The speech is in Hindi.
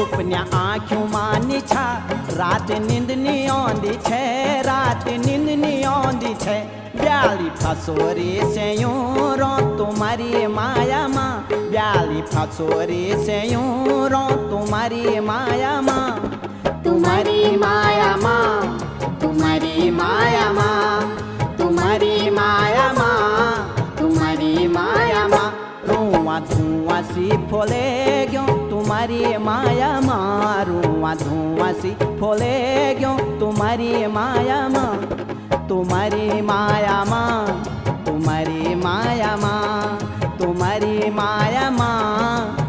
सुपन्या आँखों मानी छा रात नींद नहीं आँदी छे रात नींद नहीं आँदी छे ब्याली फसोरी से यूं रो तुम्हारी माया माँ ब्याली फसोरी से यूं रो तुम्हारी माया माँ तुम्हारी माया माँ तुम्हारी माया माँ तुम्हारी माया माँ तुम्हारी माया माँ रुआ धुआं सी फोले क्यों तुम्हारी माया माँ रुआ धुआं सी फोले क्यों तुम्हारी माया माँ तुम्हारी माया माँ तुम्हारी माया माँ तुम्हारी माया माँ